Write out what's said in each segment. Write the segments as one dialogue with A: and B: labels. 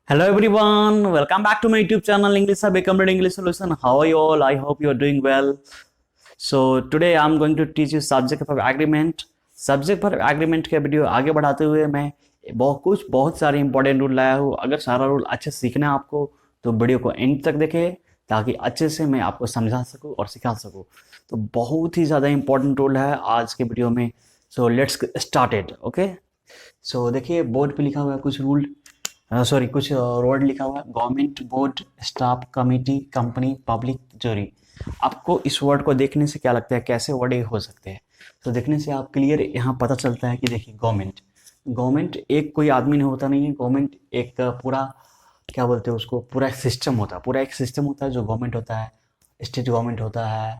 A: Hello everyone, welcome back to my YouTube channel English Hub, a complete English solution. How are you all? I hope you are doing well. So today I'm going to teach you subject of agreement. Subject पर agreement के video आगे बढ़ाते हुए मैं बहुत सारे important rule लाया हूँ. अगर सारा रूल अच्छे से सीखना है आपको तो वीडियो को एंड तक देखें ताकि अच्छे से मैं आपको समझा सकूँ और सिखा सकूँ. तो बहुत ही ज़्यादा इंपॉर्टेंट रूल है आज के वीडियो में. So let's started. ओके, सो देखिए बोर्ड पे लिखा हुआ है कुछ रूल, कुछ वर्ड लिखा हुआ है. Government, board, staff, committee, company, public, jury. आपको इस वर्ड को देखने से क्या लगता है कैसे वर्ड ये हो सकते हैं? तो देखने से आप क्लियर यहाँ पता चलता है कि देखिए गवर्नमेंट, गवर्नमेंट एक कोई आदमी नहीं होता, नहीं है. गवर्नमेंट एक पूरा क्या बोलते हैं उसको, पूरा एक सिस्टम होता है. पूरा एक सिस्टम होता है जो गवर्नमेंट होता है. स्टेट गवर्नमेंट होता है,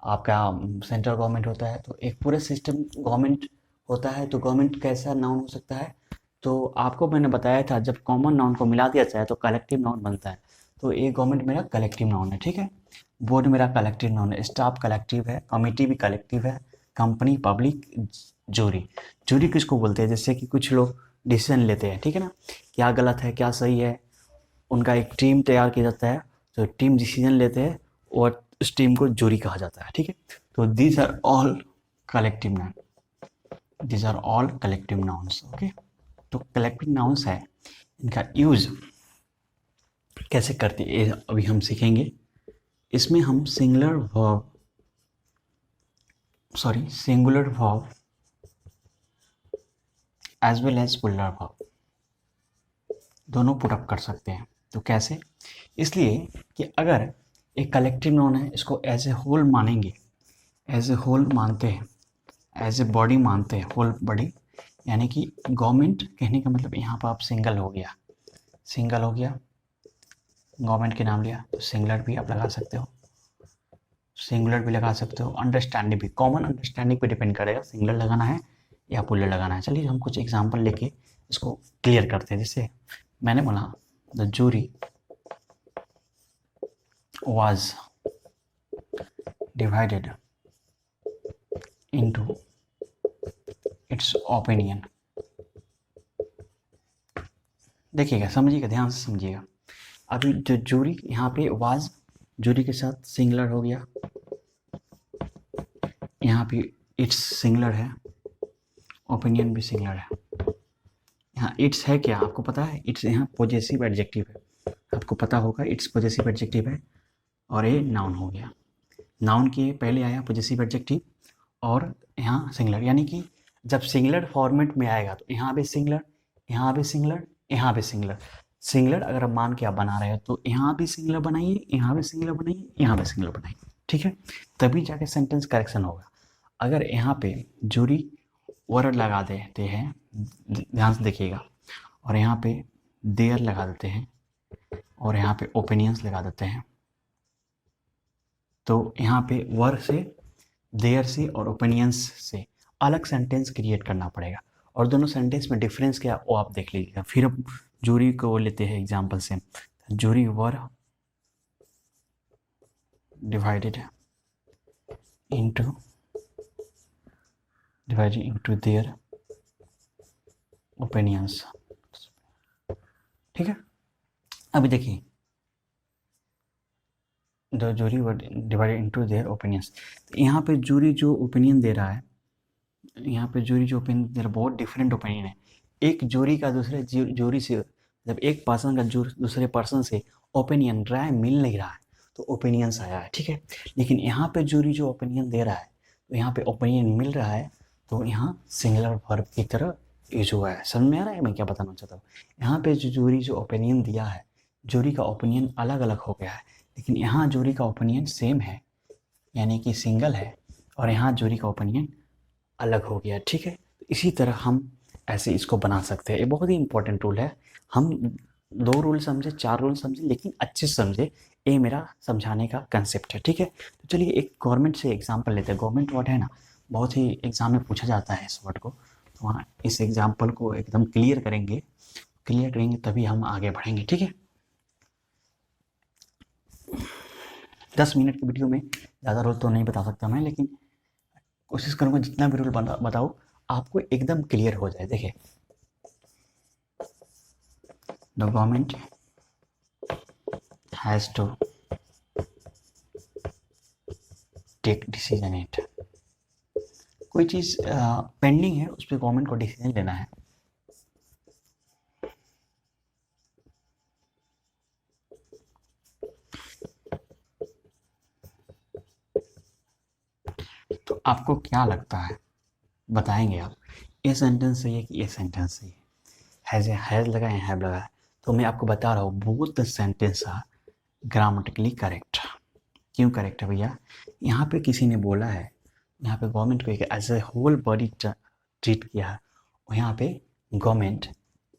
A: आपका सेंट्रल गवर्नमेंट होता है. तो एक पूरा सिस्टम गवर्नमेंट होता है. तो गवर्नमेंट कैसा नाउन हो सकता है? तो आपको मैंने बताया था जब कॉमन नाउन को मिला दिया जाए तो कलेक्टिव नाउन बनता है. तो ये गवर्नमेंट मेरा कलेक्टिव नाउन है, ठीक है. बोर्ड मेरा कलेक्टिव नाउन है. स्टाफ कलेक्टिव है. कमिटी भी कलेक्टिव है. Company, public, jury. जूरी किसको बोलते हैं? जैसे कि कुछ लोग डिसीजन लेते हैं, ठीक है ना, क्या गलत है क्या सही है, उनका एक टीम तैयार किया जाता है. तो टीम डिसीजन लेते हैं और उस टीम को जूरी कहा जाता है, ठीक है. तो these are all collective noun. These are all collective nouns. Okay, तो कलेक्टिव नाउन्स है, इनका यूज कैसे करते हैं अभी हम सीखेंगे. इसमें हम singular verb as well as plural verb दोनों पुट अप कर सकते हैं. तो कैसे? इसलिए कि अगर एक कलेक्टिव नाउन है, इसको एज ए होल मानेंगे, एज ए होल मानते हैं, एज ए बॉडी मानते हैं, होल बॉडी. यानी कि गवर्नमेंट कहने का मतलब यहाँ पर आप सिंगल हो गया, गवर्नमेंट के नाम लिया तो सिंगुलर भी आप लगा सकते हो, अंडरस्टैंडिंग भी, कॉमन अंडरस्टैंडिंग पे डिपेंड करेगा सिंगुलर लगाना है या प्लूरल लगाना है. चलिए हम कुछ एग्जांपल लेके इसको क्लियर करते हैं. जैसे मैंने बोला the jury was divided into its opinion. देखिएगा, समझिएगा, ध्यान से समझिएगा. अभी जो जूरी यहाँ पे वाज, जूरी के साथ सिंगुलर हो गया, यहाँ पे इट्स सिंगुलर है, ओपिनियन भी सिंगुलर है. यहाँ इट्स है क्या आपको पता है? इट्स यहाँ पॉजेसिव एडजेक्टिव है, आपको पता होगा इट्स पॉजेसिव एडजेक्टिव है. और ये नाउन हो गया. नाउन के पहले आया पॉजेसिव एडजेक्टिव और यहाँ सिंगुलर. यानी कि जब सिंगुलर फॉर्मेट में आएगा तो यहाँ भी सिंगुलर, यहाँ भी सिंगुलर, यहाँ भी सिंगुलर. सिंगुलर अगर आप मान के आप बना रहे हो तो यहाँ भी सिंगुलर बनाइए, यहाँ भी सिंगुलर बनाइए, यहाँ भी सिंगुलर बनाइए, ठीक है. तभी जाके सेंटेंस करेक्शन होगा. अगर यहाँ पे जूरी वर्ड लगा देते हैं, ध्यान से देखिएगा, और यहाँ पे देयर लगा देते हैं और यहाँ पे ओपिनियंस लगा देते हैं, तो यहाँ पे वर से, देयर से और ओपिनियंस से अलग सेंटेंस क्रिएट करना पड़ेगा. और दोनों सेंटेंस में डिफरेंस क्या वो आप देख लीजिएगा. फिर हम जूरी को लेते हैं एग्जाम्पल से. Jury were divided into their opinions, ठीक है. अभी देखिए the jury were divided into their opinions. यहाँ पे जूरी जो ओपिनियन दे रहा है, बहुत डिफरेंट ओपिनियन है. एक जूरी का दूसरे जूरी से, जब एक पर्सन का दूसरे पर्सन से ओपिनियन राय मिल नहीं रहा है तो ओपिनियंस आया है, ठीक है. लेकिन यहाँ पे जूरी जो ओपिनियन दे रहा है तो यहाँ पे ओपिनियन मिल रहा है, तो यहाँ सिंगुलर वर्ब की तरह यूज हुआ है. समझ में आ रहा है मैं क्या बताना चाहता हूँ? यहाँ पे जो जूरी जो ओपिनियन दिया है, जूरी का ओपिनियन अलग अलग हो गया है, लेकिन यहाँ जूरी का ओपिनियन सेम है यानी कि सिंगल है, और यहाँ जूरी का ओपिनियन अलग हो गया, ठीक है. इसी तरह हम ऐसे इसको बना सकते हैं. ये बहुत ही इंपॉर्टेंट रूल है. हम 2 रूल समझे, 4 रूल समझे, लेकिन अच्छे से समझे. ये मेरा समझाने का कंसेप्ट है, ठीक है. तो चलिए एक गवर्नमेंट से एग्जांपल लेते हैं. गवर्नमेंट वर्ड है ना, बहुत ही एग्जाम में पूछा जाता है इस वर्ड को. तो वहाँ इस एग्जाम्पल को एकदम क्लियर करेंगे तभी हम आगे बढ़ेंगे, ठीक है. 10 मिनट की वीडियो में ज़्यादा रूल तो नहीं बता सकता मैं, लेकिन कोशिश करूँगा जितना भी रूल बताऊँ आपको एकदम क्लियर हो जाए. देखिए the government has to take decision it. कोई चीज़ पेंडिंग है, उस पर गवर्नमेंट को डिसीजन लेना है। तो आपको क्या लगता है, बताएंगे आप, ये सेंटेंस सही है कि ये सेंटेंस सही है? हैज़ लगा है, हैव लगा है, तो मैं आपको बता रहा हूँ both the sentence are grammatically correct. क्यों करेक्ट है भैया? यहाँ पे किसी ने बोला है, यहाँ पे गवर्नमेंट को as a whole body treat किया है, और यहाँ पे गवर्नमेंट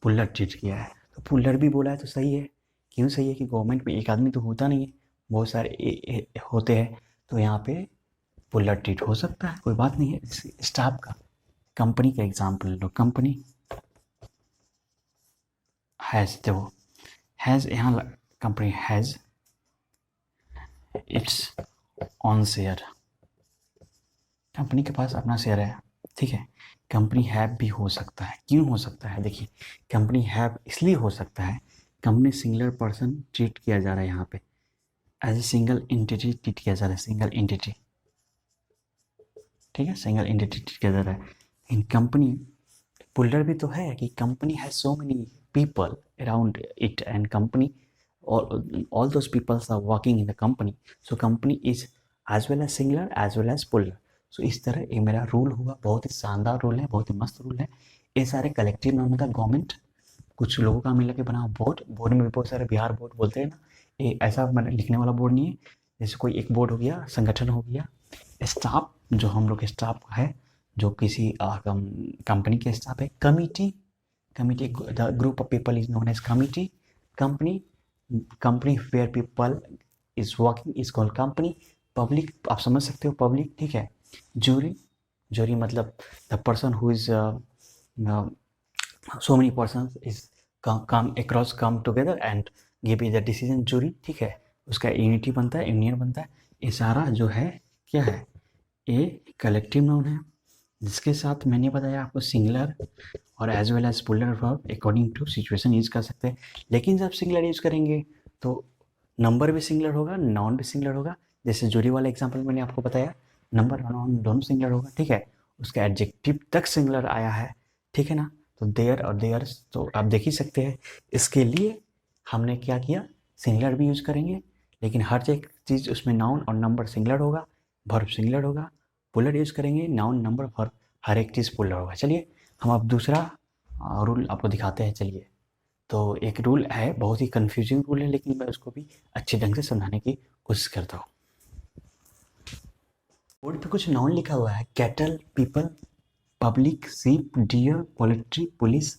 A: पुल्लर ट्रीट किया है। तो पुल्लर भी बोला है तो सही है। क्यों सही है? कि गवर्नमेंट में एक आदमी तो होता नहीं है, बहुत सारे होते हैं, तो यहाँ पे पुल्लर ट्रीट हो सकता है, कोई बात नहीं है। स्टाफ का, कंपनी का एग्जाम्पल लो, कंपनी हैज़, देखो हैज़, यहाँ company has its on share, company के पास अपना शेयर है, ठीक है। कंपनी हैव भी हो सकता है। क्यों हो सकता है? देखिए, कंपनी हैव इसलिए हो सकता है, कंपनी सिंगुलर पर्सन ट्रीट किया जा रहा है, यहाँ पे as a single entity treat किया जा रहा है, सिंगल एंटिटी, ठीक है, सिंगल एंटिटी ट्रीट किया जा रहा है। इन कंपनी पुल्लर भी तो है कि company has so many people around it and company all those peoples are working in the company, so company is as well as singular as well as plural। so इस तरह ये मेरा रूल हुआ, बहुत ही शानदार रूल है, बहुत ही मस्त रूल है। ये सारे कलेक्टिव नाउन का गवर्नमेंट कुछ लोगों का मिलकर बना बोर्ड, बोर्ड में भी बहुत सारे बिहार बोर्ड बोलते हैं ना, ये ऐसा लिखने वाला बोर्ड नहीं है। जैसे कोई एक बोर्ड हो गया, संगठन हो गया, स्टाफ जो हम लोग स्टाफ है, जो किसी कंपनी के स्टाफ है, committee, committee the group of people is known as committee, company, company where people is working is called company, public आप समझ सकते हो, पब्लिक, ठीक है। जूरी, जूरी मतलब the person who is so many persons is come across come together and give the decision, jury, ठीक है, उसका यूनिटी बनता है, यूनियन बनता है। ये सारा जो है क्या है, ये कलेक्टिव नाउन है, जिसके साथ मैंने बताया आपको सिंगुलर और as well as plural verb according to situation use कर सकते हैं। लेकिन जब सिंगुलर यूज करेंगे तो नंबर भी सिंगुलर होगा, नाउन भी सिंगुलर होगा। जैसे जूरी वाला एग्जाम्पल मैंने आपको बताया, नंबर और नाउन दोनों सिंगुलर होगा, ठीक है। उसका एडजेक्टिव तक सिंगुलर आया है, ठीक है ना। तो देयर और देयर्स तो आप देख ही सकते हैं। इसके लिए हमने क्या किया, सिंगुलर भी यूज करेंगे, लेकिन हर एक चीज़ उसमें नाउन और नंबर सिंगुलर होगा, वर्ब सिंगुलर होगा। पुलर यूज करेंगे, नाउन नंबर वर्ब हर एक चीज़ पुलर होगा। चलिए हम अब दूसरा रूल आपको दिखाते हैं। चलिए, तो एक रूल है, बहुत ही कंफ्यूजिंग रूल है, लेकिन मैं उसको भी अच्छे ढंग से समझाने की कोशिश करता हूँ। बोर्ड पे कुछ नाउन लिखा हुआ है, कैटल, पीपल, पब्लिक, सीप, डियर, पोल्ट्री, पुलिस,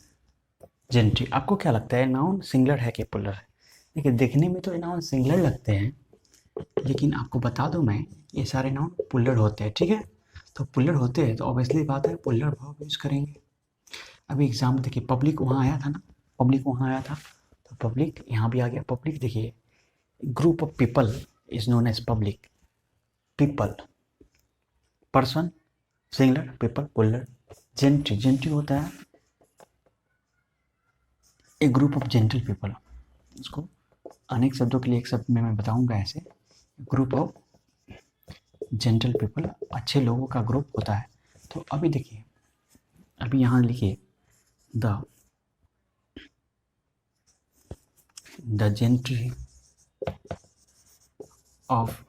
A: जेंट्री। आपको क्या लगता है नाउन सिंगुलर है कि पुलर है? देखिए, देखने में तो ये नाउन सिंगुलर लगते हैं, लेकिन आपको बता दूं मैं, ये सारे नाउन पुलर होते हैं, ठीक है। तो पुलर होते हैं तो ऑब्वियसली बात है पुलर वर्ब यूज करेंगे। अभी एग्जाम्पल देखिए, पब्लिक वहाँ आया था ना, पब्लिक वहाँ आया था, तो पब्लिक यहाँ भी आ गया। पब्लिक देखिए, group of people is known as public, people, person singular, people plural. Gentry, gentry होता है a group of gentle people. इसको अनेक शब्दों के लिए एक शब्द में मैं बताऊंगा ऐसे, ग्रुप ऑफ जेंटल पीपल, अच्छे लोगों का ग्रुप होता है। तो अभी देखिए, अभी यहाँ लिखिए the gentry of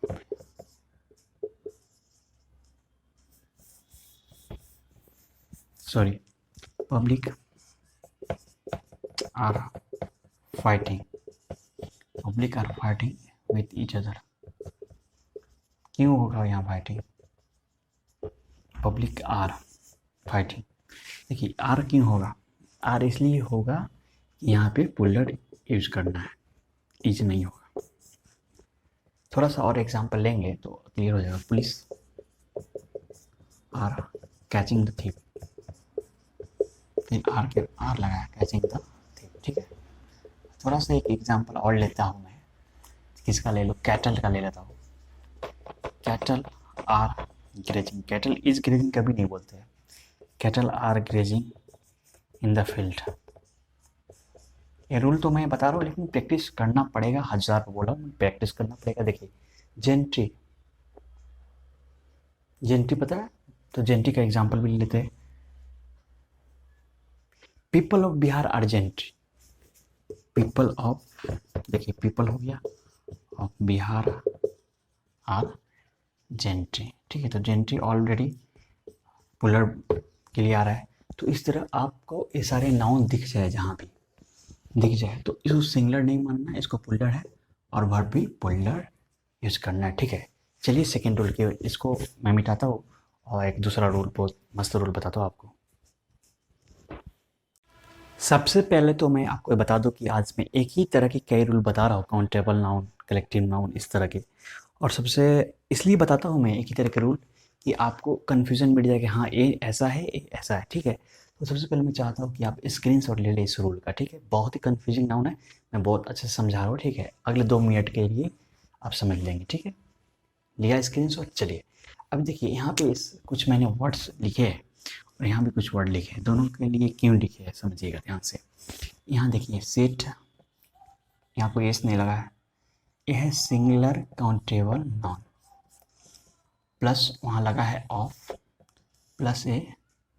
A: public are fighting, public are fighting with each other. क्यों होगा यहाँ फाइटिंग? पब्लिक आर फाइटिंग, देखिए आर क्यों होगा? आर इसलिए होगा कि यहाँ पे पुलर यूज करना है, इज नहीं होगा। थोड़ा सा और एग्जांपल लेंगे तो क्लियर हो जाएगा। Police are catching the thief, are के आर लगाया, कैचिंग द थीफ, ठीक है। थोड़ा सा एक एग्जांपल और लेता हूँ मैं, किसका ले लो, कैटल का ले लेता हूँ। Cattle are grazing, cattle is grazing कभी नहीं बोलते हैं, cattle are grazing in the field, ये रूल तो मैं बता रहा हूँ, लेकिन प्रैक्टिस करना पड़ेगा, 1000 बोला हूँ, प्रैक्टिस करना पड़ेगा। देखिए जेंट्री, जेंट्री पता है, तो जेंट्री का एग्जाम्पल भी लेते हैं। People of Bihar are gentry, people of, देखिए पीपल हो गया, ऑफ बिहार आर जेंट्री, ठीक है। तो जेंट्री ऑलरेडी पुलर के लिए आ रहा है, तो इस तरह आपको ये सारे नाउन दिख जाए, जहाँ भी दिख जाए तो इसको सिंगुलर नहीं मानना है, इसको पुलर है, और वर्ब भी पुलर यूज करना है, ठीक है। चलिए सेकेंड रूल की इसको मैं मिटाता हूँ, और एक दूसरा रूल, बहुत मस्त रूल बताता हूँ आपको। सबसे पहले तो मैं आपको बता दूं कि आज मैं एक ही तरह के कई रूल बता रहा हूँ, काउंटेबल नाउन, कलेक्टिव नाउन, इस तरह के। और सबसे इसलिए बताता हूँ मैं एक ही तरह के रूल कि आपको कन्फ्यूजन मिट जाए कि हाँ ये ऐसा है, ये ऐसा है, ठीक है। तो सबसे पहले मैं चाहता हूँ कि आप स्क्रीनशॉट ले लें इस रूल का, ठीक है। बहुत ही कन्फ्यूजिंग नाउन है, मैं बहुत अच्छे से समझा रहा हूँ, ठीक है। अगले 2 मिनट के लिए आप समझ लेंगे, ठीक है। लिया स्क्रीनशॉट, चलिए। अब देखिए यहाँ पे कुछ मैंने वर्ड्स लिखे हैं, और यहाँ भी कुछ वर्ड लिखे हैं, दोनों के लिए क्यों लिखे हैं समझिएगा ध्यान से। यहाँ देखिए सेट, यहाँ कोई एस नहीं लगा है, यह है सिंगुलर काउंटेबल नाउन, प्लस वहाँ लगा है of, plus A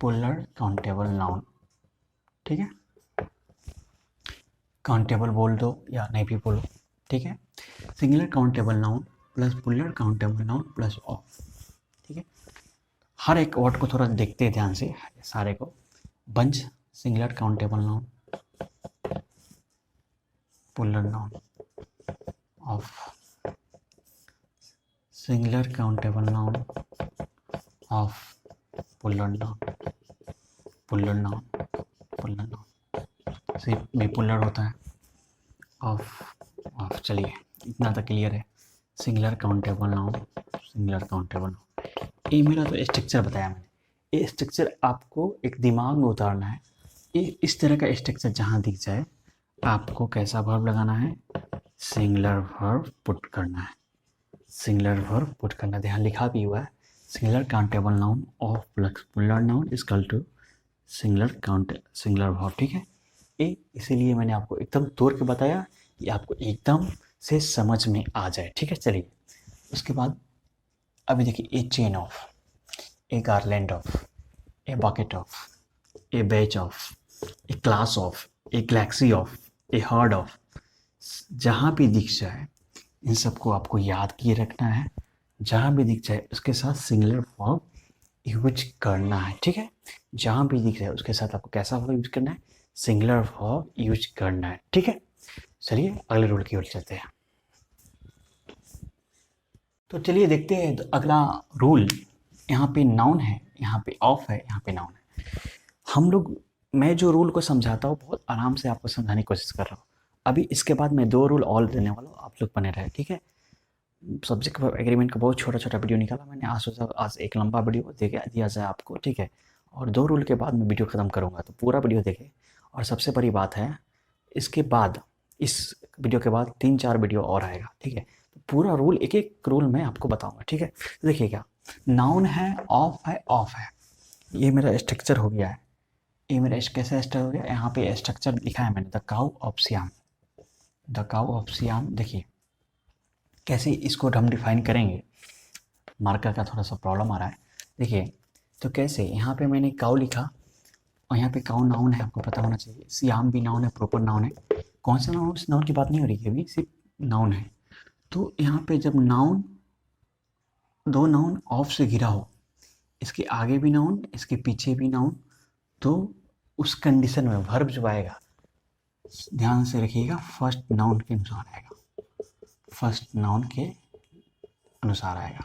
A: puller countable noun, ठीक है। काउंटेबल बोल दो या नहीं भी बोलो, ठीक है। Singular countable noun plus puller countable noun plus of, ठीक है। हर एक वर्ड को थोड़ा देखते हैं ध्यान से, सारे को। Bunch singular countable noun, puller noun, of singular countable noun, of puller noun, puller noun, puller noun, सिर्फ भी पुलर होता है, ऑफ ऑफ। चलिए इतना तो क्लियर है। Singular countable noun, singular countable noun, ये मेरा तो स्ट्रक्चर बताया मैंने। ये स्ट्रक्चर आपको एक दिमाग में उतारना है। ये इस तरह का स्ट्रक्चर जहाँ दिख जाए, आपको कैसा वर्ब लगाना है, सिंगुलर वर्ब पुट करना है, सिंगुलर वर्ब पुट करना। ध्यान लिखा भी हुआ है, singular countable noun of plus plural noun is equal to singular verb, ठीक है। ये इसीलिए मैंने आपको एकदम तोड़ के बताया कि आपको एकदम से समझ में आ जाए, ठीक है। चलिए उसके बाद अभी देखिए, a chain of, a garland of, a bucket of, a batch of, a class of, a galaxy of, a herd of, जहाँ भी दिख जाए इन सबको आपको याद किए रखना है। जहाँ भी दिख जाए उसके साथ सिंगुलर वर्ब यूज करना है, ठीक है। जहाँ भी दिख जाए उसके साथ आपको कैसा वर्ब यूज करना है, सिंगुलर वर्ब यूज करना है, ठीक है। चलिए अगले रूल की ओर चलते हैं। तो चलिए देखते हैं, तो अगला रूल, यहाँ पे नाउन है, यहाँ पे ऑफ है, यहाँ पे नाउन है। हम लोग, मैं जो रूल को समझाता हूँ बहुत आराम से आपको समझाने की कोशिश कर रहा हूँ। अभी इसके बाद मैं 2 रूल और देने वाला हूँ, आप लोग बने रहे, ठीक है। सब्जेक्ट एग्रीमेंट का बहुत छोटा छोटा वीडियो निकाला मैंने, आज सोचा आज एक लंबा वीडियो दिया जाए आपको, ठीक है। और 2 रूल के बाद मैं वीडियो ख़त्म करूँगा, तो पूरा वीडियो देखें। और सबसे बड़ी बात है, इसके बाद, इस वीडियो के बाद 3-4 वीडियो और आएगा, ठीक है। तो पूरा रूल, एक एक रूल मैं आपको बताऊँगा, ठीक है। तो देखिए क्या, नाउन है, ऑफ है, ऑफ है, ये मेरा स्ट्रक्चर हो गया है। ये मेरा कैसा स्ट्रक्चर हो गया, यहाँ पे स्ट्रक्चर लिखा है मैंने, the cow of SIAM, the cow of SIAM. देखिए कैसे इसको हम डिफाइन करेंगे, मार्कर का थोड़ा सा प्रॉब्लम आ रहा है, देखिए। तो कैसे, यहाँ पे मैंने काउ लिखा, और यहाँ पे काउ नाउन है, आपको पता होना चाहिए। सियाम भी नाउन है, प्रॉपर नाउन है। कौन सा नाउन, उस नाउन की बात नहीं हो रही है अभी, सिर्फ नाउन है। तो यहाँ पे जब नाउन, 2 नाउन ऑफ से घिरा हो, इसके आगे भी नाउन, इसके पीछे भी नाउन, तो उस कंडीशन में वर्ब जो आएगा, ध्यान से रखिएगा, फर्स्ट नाउन के अनुसार आएगा, फर्स्ट नाउन के अनुसार आएगा।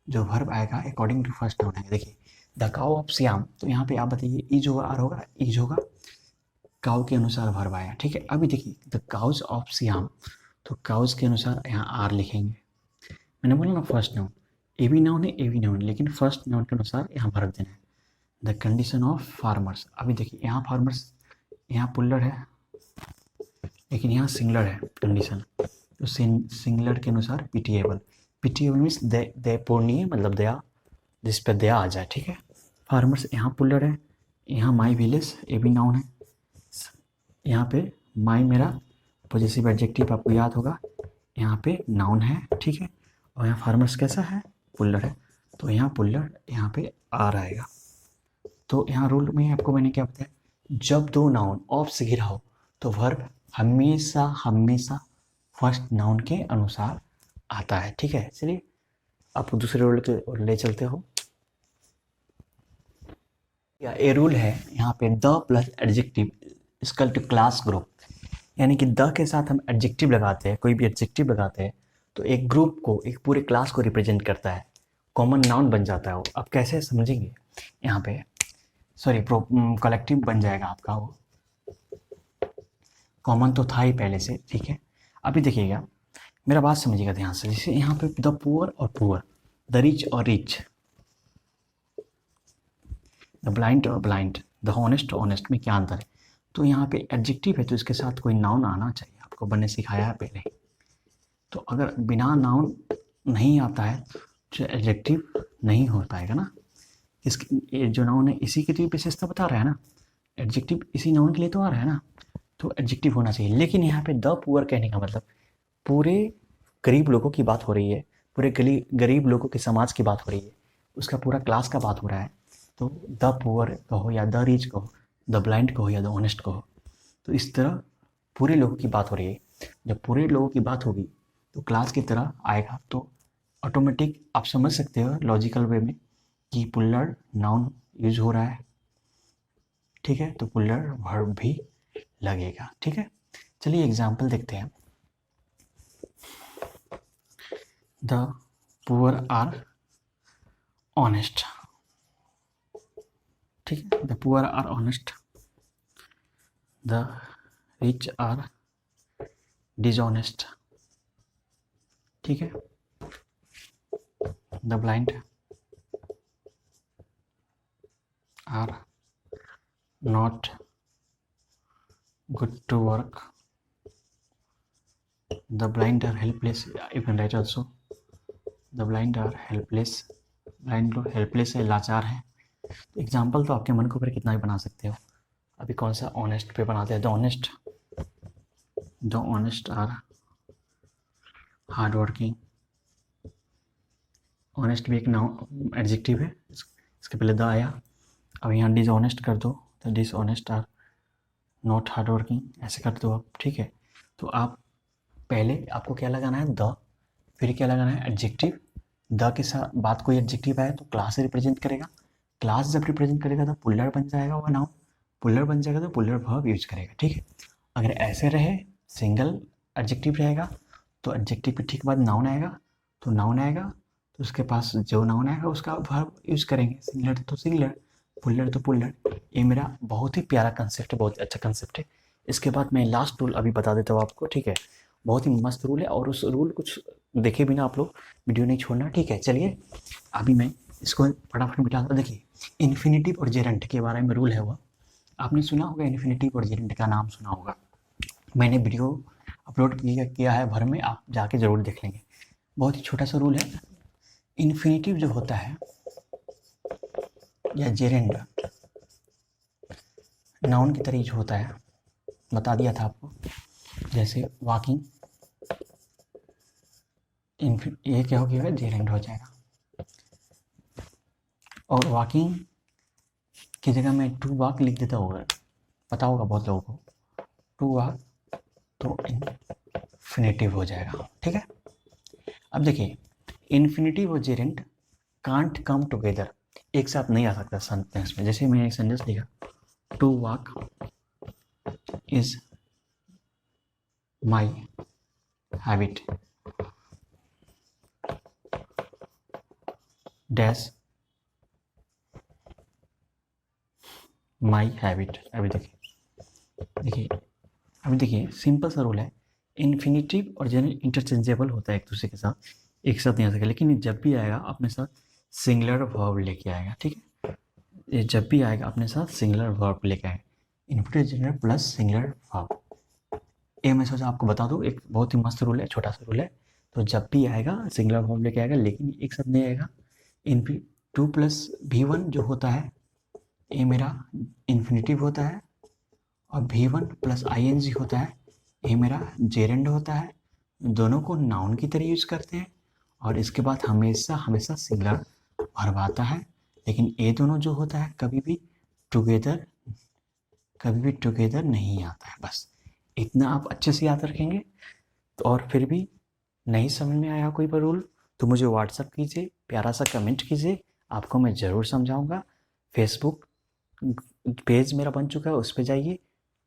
A: जो वर्ब आएगा अकॉर्डिंग टू फर्स्ट नाउन आएगा। देखिए द काउ ऑफ सियाम, तो यहाँ पे आप बताइए ईज होगा, आर होगा, ईज होगा, काउ के अनुसार वर्ब आया, ठीक है। अभी देखिए द काउज ऑफ सियाम, तो काउज के अनुसार यहाँ आर लिखेंगे। मैंने बोला ना फर्स्ट नाउन, ए भी नाउन है, ए भी नाउन, लेकिन फर्स्ट नाउन के अनुसार यहाँ वर्ब देना है। द कंडीशन ऑफ फार्मर्स, अभी देखिए यहाँ फार्मर्स, यहाँ पुल्लर है, लेकिन यहाँ सिंगुलर है कंडीशन, तो सिंगुलर के अनुसार पीटीएबल, पीटीएबल मीन्स दे पूर्णीय, मतलब दया, जिस पर दया आ जाए, ठीक है। फार्मर्स यहाँ पुल्लर है, यहाँ माई विलेज, ये भी नाउन है, यहाँ पे माई मेरा पॉजेसिव एडजेक्टिव आपको याद होगा, यहाँ पे नाउन है, ठीक है, और यहाँ फार्मर्स कैसा है, पुल्लर है, तो यहाँ पुल्लर यहाँ पे आर आएगा। तो यहाँ रूल में आपको मैंने क्या बताया, जब दो नाउन ऑफ से घिरा हो तो वर्ब हमेशा हमेशा फर्स्ट नाउन के अनुसार आता है, ठीक है। चलिए आपको दूसरे रूल के ओर ले चलते हो। या ए रूल है यहाँ पे, the plus adjective equal to class group, यानी कि द के साथ हम एडजेक्टिव लगाते हैं, कोई भी एडजेक्टिव लगाते हैं तो एक ग्रुप को, एक पूरे क्लास को रिप्रेजेंट करता है, कॉमन नाउन बन जाता है वो। अब कैसे समझेंगे, यहाँ पे सॉरी कलेक्टिव बन जाएगा आपका, वो कॉमन तो था ही पहले से, ठीक है। अभी देखिएगा, मेरा बात समझिएगा ध्यान से, जैसे यहाँ पे द पुअर और पुअर, द रिच और रिच, द ब्लाइंड और ब्लाइंड, द ऑनेस्ट और ऑनेस्ट में क्या अंतर है। तो यहाँ पे एडजेक्टिव है तो इसके साथ कोई नाउन आना चाहिए, आपको बनने सिखाया है पहले। तो अगर बिना नाउन नहीं आता है तो एडजेक्टिव नहीं हो पाएगा ना। इसके जो नाउन है इसी की तो विशेषता बता रहा है ना, एडजेक्टिव इसी नाउन के लिए तो आ रहा है ना, तो एडजेक्टिव होना चाहिए। लेकिन यहाँ पे द पुअर कहने का मतलब पूरे गरीब लोगों की बात हो रही है, पूरे गरीब लोगों के समाज की बात हो रही है, उसका पूरा क्लास का बात हो रहा है। तो द पुअर कहो या द रिच कहो, द ब्लाइंड कहो या द ऑनेस्ट कहो, तो इस तरह पूरे लोगों की बात हो रही है। जब पूरे लोगों की बात होगी तो क्लास की तरह आएगा, तो ऑटोमेटिक आप समझ सकते हो लॉजिकल वे में कि पुल्लर नाउन यूज हो रहा है, ठीक है, तो पुल्लर वर्ब भी लगेगा, ठीक है। चलिए एग्जाम्पल देखते हैं। द पुअर आर ऑनेस्ट, ठीक है, the poor are honest, the rich are dishonest, ठीक है, the blind are not good to work, the blind are helpless, you can write also the blind are helpless, blind लोग helpless है, लाचार है। Example तो आपके मन के ऊपर कितना भी बना सकते हो। अभी कौन सा ऑनेस्ट पे बनाते हैं, the honest are hard working, honest भी एक नाउन एडजेक्टिव है, इसके पहले द आया, अब यहाँ डिसऑनेस्ट कर दो तो dishonest are not hard working, ऐसे कर दो आप, ठीक है। तो आप पहले आपको क्या लगाना है, द, फिर क्या लगाना है, एडजेक्टिव। द के साथ बात कोई एडजेक्टिव आए तो क्लास से रिप्रेजेंट करेगा, क्लास जब रिप्रेजेंट करेगा तो पुल्लर बन जाएगा वो नाउन, पुल्लर बन जाएगा तो पुल्लर वर्ब यूज करेगा, ठीक है। अगर ऐसे रहे सिंगल एडजेक्टिव रहेगा तो एडजेक्टिव के ठीक बाद नाउन आएगा, तो नाउन आएगा तो उसके पास जो नाउन आएगा उसका वर्ब यूज करेंगे, सिंगलर तो सिंगलर, पुल्लर तो पुल्लर। ये मेरा बहुत ही प्यारा कंसेप्ट है, बहुत अच्छा कंसेप्ट है। इसके बाद मैं लास्ट रूल अभी बता देता हूँ आपको, ठीक है, बहुत ही मस्त रूल है, और उस रूल कुछ देखे बिना आप लोग वीडियो नहीं छोड़ना, ठीक है। चलिए अभी मैं इसको फटाफट मिटा दूँ। देखिए इन्फिनिटिव और जेरेंट के बारे में रूल है वो, आपने सुना होगा, इन्फिनिटिव और जेरेंट का नाम सुना होगा, मैंने वीडियो अपलोड किया है भर में, आप जाके ज़रूर देख लेंगे। बहुत ही छोटा सा रूल है, इन्फिनिटिव जो होता है या जेरेंट नाउन की तरह यूज होता है, बता दिया था आपको। जैसे वॉकिंग, ये क्या हो गया, जेरेंट हो जाएगा, और वॉकिंग की जगह मैं टू वॉक लिख देता होगा, पता होगा बहुत लोगों को, टू वॉक तो इन्फिनिटिव हो जाएगा, ठीक है। अब देखिए इन्फिनिटिव और जेरेंट कांट कम टुगेदर, एक साथ नहीं आ सकता सेंटेंस में। जैसे मैंने एक सेंटेंस लिखा, to walk is my habit dash my habit. अभी देखिए सिंपल सा रूल है, इन्फिनिटिव और जेरेंट इंटरचेंजेबल होता है एक दूसरे के साथ, एक साथ नहीं आ सकेगा, लेकिन जब भी आएगा अपने साथ सिंगुलर वर्ब लेके आएगा, ठीक है। ये जब भी आएगा अपने साथ सिंगुलर वर्ब लेके आएगा, infinitive Geraint plus singular verb. ये मैं सोचा आपको बता दूँ, एक बहुत ही मस्त रूल है, छोटा सा रूल है। तो जब भी आएगा सिंगुलर वर्ब लेके आएगा, लेकिन एक साथ नहीं आएगा। टू प्लस V1 जो होता है ये मेरा इन्फिनिटिव होता है, और V1 प्लस ING होता है, ये मेरा जेरेंड होता है। दोनों को नाउन की तरह यूज करते हैं और इसके बाद हमेशा हमेशा सिंगुलर वर्ब आता है। लेकिन ये दोनों जो होता है कभी भी टुगेदर नहीं आता है। बस इतना आप अच्छे से याद रखेंगे। तो और फिर भी नहीं समझ में आया कोई रूल तो मुझे व्हाट्सअप कीजिए, प्यारा सा कमेंट कीजिए, आपको मैं ज़रूर समझाऊंगा। फेसबुक पेज मेरा बन चुका है, उस पर जाइए।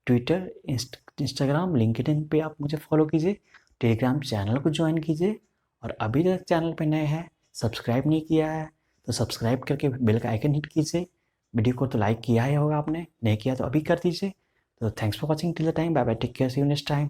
A: ट्विटर, इंस्टाग्राम, लिंक्डइन पे आप मुझे फॉलो कीजिए। टेलीग्राम चैनल को ज्वाइन कीजिए। और अभी तक चैनल पे नए हैं, सब्सक्राइब नहीं किया है तो सब्सक्राइब करके बेल का आइकन हिट कीजिए। वीडियो को तो लाइक किया ही होगा आपने, नहीं किया तो अभी कर दीजिए। तो thanks for watching till the time, bye bye, take care, see you next time.